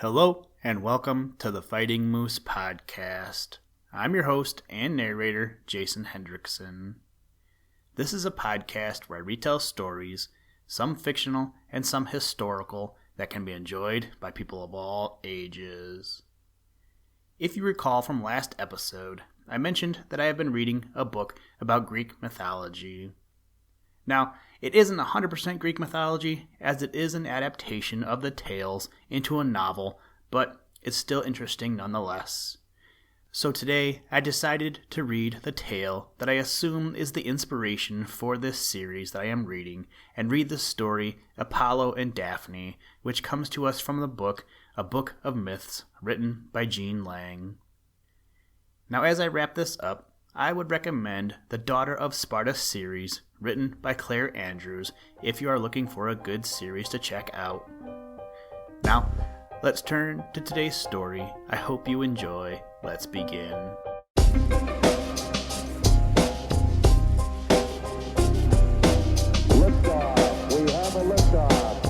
Hello, and welcome to the Fighting Moose podcast. I'm your host and narrator, Jason Hendrickson. This is a podcast where I retell stories, some fictional and some historical, that can be enjoyed by people of all ages. If you recall from last episode, I mentioned that I have been reading a book about Greek mythology. Now, it isn't 100% Greek mythology, as it is an adaptation of the tales into a novel, but it's still interesting nonetheless. So today, I decided to read the tale that I assume is the inspiration for this series that I am reading, and read the story Apollo and Daphne, which comes to us from the book A Book of Myths, written by Jean Lang. Now, as I wrap this up, I would recommend the Daughter of Sparta series, written by Claire Andrews, if you are looking for a good series to check out. Now, let's turn to today's story. I hope you enjoy. Let's begin. Liftoff. We have a liftoff.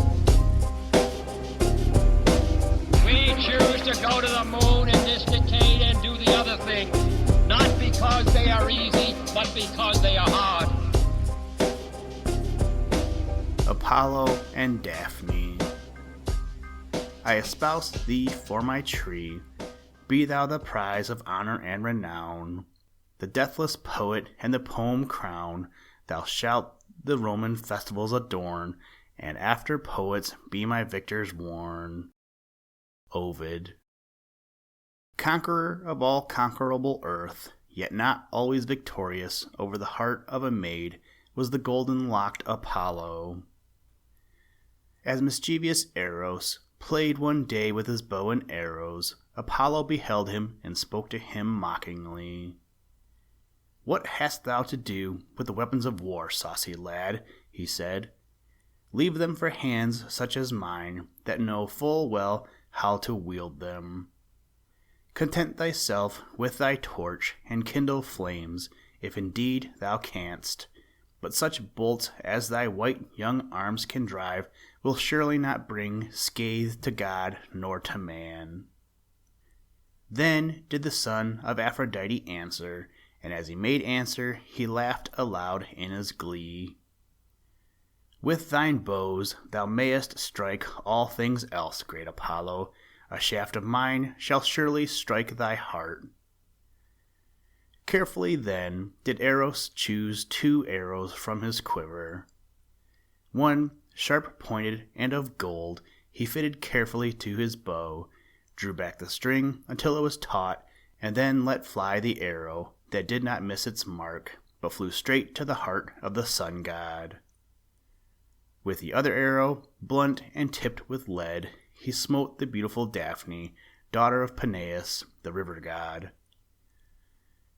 We choose to go to the moon in this decade and do the other things, not because they are easy, but because they are hard. Apollo and Daphne. I espouse thee for my tree. Be thou the prize of honor and renown. The deathless poet and the poem crown. Thou shalt the Roman festivals adorn, and after poets be my victors worn. Ovid. Conqueror of all conquerable earth, yet not always victorious over the heart of a maid, was the golden-locked Apollo. As mischievous Eros played one day with his bow and arrows, Apollo beheld him and spoke to him mockingly. "What hast thou to do with the weapons of war, saucy lad?" he said. "Leave them for hands such as mine, that know full well how to wield them. Content thyself with thy torch, and kindle flames, if indeed thou canst. But such bolts as thy white young arms can drive will surely not bring scathe to God nor to man." Then did the son of Aphrodite answer, and as he made answer, he laughed aloud in his glee. "With thine bows thou mayest strike all things else, great Apollo. A shaft of mine shall surely strike thy heart." Carefully then did Eros choose 2 arrows from his quiver. One, sharp-pointed and of gold, he fitted carefully to his bow, drew back the string until it was taut, and then let fly the arrow that did not miss its mark, but flew straight to the heart of the sun god. With the other arrow, blunt and tipped with lead, he smote the beautiful Daphne, daughter of Peneus, the river god.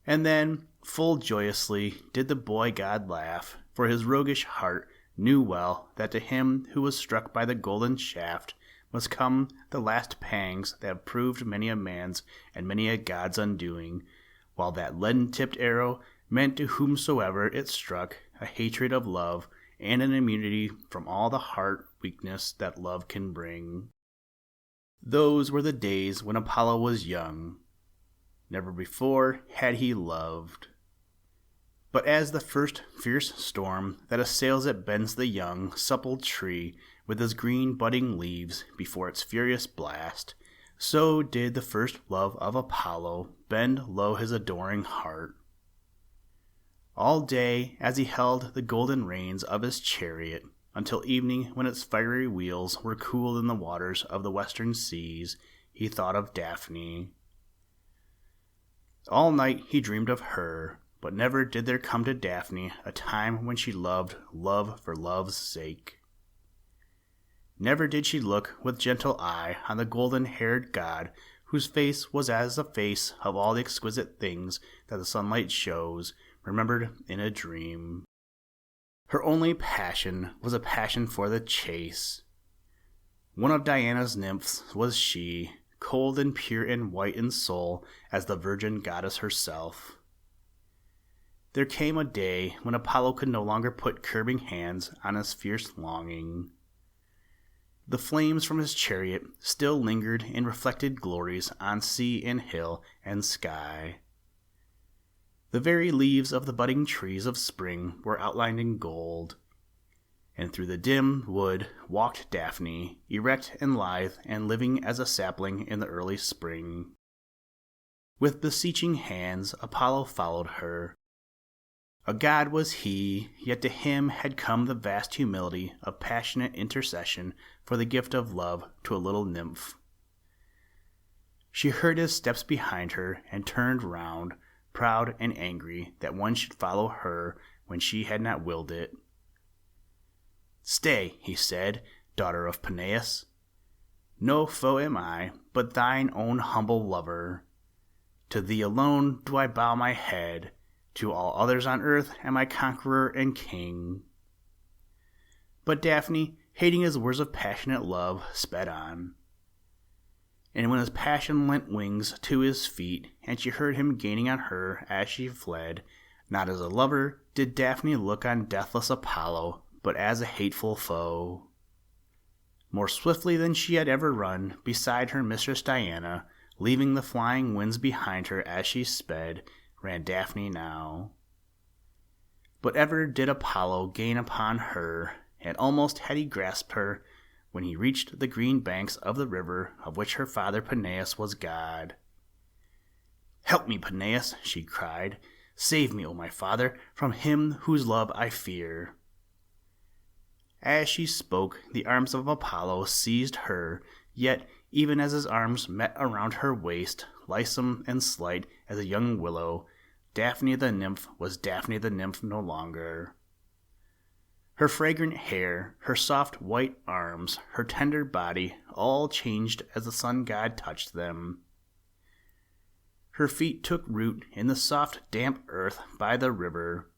And then, full joyously, did the boy god laugh, for his roguish heart knew well that to him who was struck by the golden shaft must come the last pangs that have proved many a man's and many a god's undoing, while that leaden-tipped arrow meant to whomsoever it struck a hatred of love and an immunity from all the heart weakness that love can bring. Those were the days when Apollo was young. Never before had he loved. But as the first fierce storm that assails it bends the young, supple tree with his green budding leaves before its furious blast, so did the first love of Apollo bend low his adoring heart. All day, as he held the golden reins of his chariot, until evening when its fiery wheels were cooled in the waters of the western seas, he thought of Daphne. All night he dreamed of her, but never did there come to Daphne a time when she loved love for love's sake. Never did she look with gentle eye on the golden-haired god, whose face was as the face of all the exquisite things that the sunlight shows, remembered in a dream. Her only passion was a passion for the chase. One of Diana's nymphs was she, cold and pure and white in soul as the virgin goddess herself. There came a day when Apollo could no longer put curbing hands on his fierce longing. The flames from his chariot still lingered in reflected glories on sea and hill and sky. The very leaves of the budding trees of spring were outlined in gold, and through the dim wood walked Daphne, erect and lithe and living as a sapling in the early spring. With beseeching hands Apollo followed her. A god was he, yet to him had come the vast humility of passionate intercession for the gift of love to a little nymph. She heard his steps behind her and turned round, proud and angry that one should follow her when she had not willed it. "Stay," he said, "daughter of Peneus. No foe am I, but thine own humble lover. To thee alone do I bow my head. To all others on earth am I conqueror and king." But Daphne, hating his words of passionate love, sped on. And when his passion lent wings to his feet, and she heard him gaining on her as she fled, not as a lover did Daphne look on deathless Apollo, but as a hateful foe. More swiftly than she had ever run, beside her mistress Diana, leaving the flying winds behind her as she sped, ran Daphne now. But ever did Apollo gain upon her, and almost had he grasped her, when he reached the green banks of the river of which her father Peneus was god. "Help me, Peneus," she cried. "Save me, O my father, from him whose love I fear." As she spoke, the arms of Apollo seized her, yet even as his arms met around her waist, lissome and slight as a young willow, Daphne the nymph was Daphne the nymph no longer. Her fragrant hair, her soft white arms, her tender body, all changed as the sun god touched them. Her feet took root in the soft, damp earth by the river.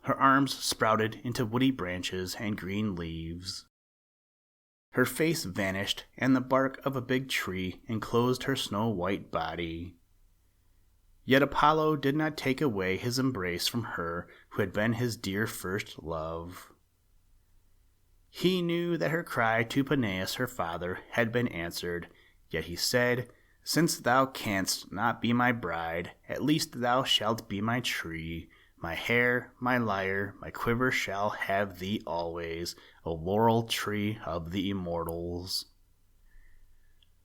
Her arms sprouted into woody branches and green leaves. Her face vanished, and the bark of a big tree enclosed her snow-white body. Yet Apollo did not take away his embrace from her who had been his dear first love. He knew that her cry to Peneus her father had been answered, yet he said, "Since thou canst not be my bride, at least thou shalt be my tree. My hair, my lyre, my quiver shall have thee always, O laurel tree of the immortals."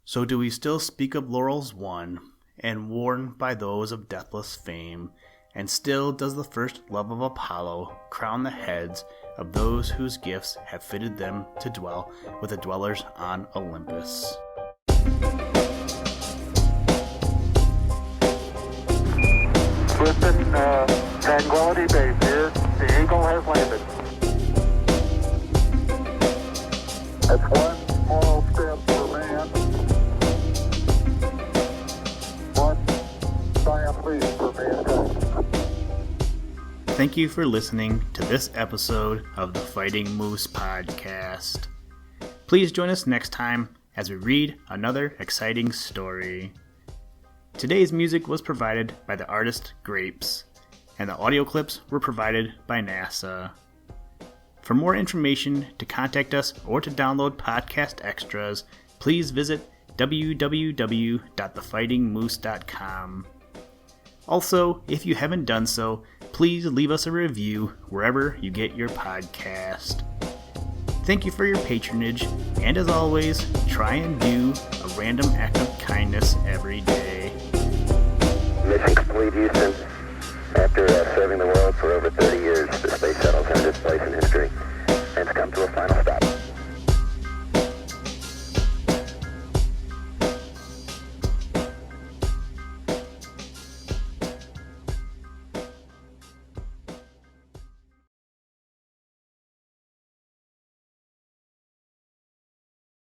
So do we still speak of laurels won, and worn by those of deathless fame, and still does the first love of Apollo crown the heads of those whose gifts have fitted them to dwell with the dwellers on Olympus. Listen, Tranquility Base here. The Eagle has landed. That's one small step for man, one giant leap for mankind. Thank you for listening to this episode of the Fighting Moose Podcast. Please join us next time as we read another exciting story. Today's music was provided by the artist Grapes, and the audio clips were provided by NASA. For more information, to contact us, or to download podcast extras, please visit www.thefightingmoose.com. Also, if you haven't done so, please leave us a review wherever you get your podcast. Thank you for your patronage, and as always, try and do a random act of kindness every day. Mission complete, Houston.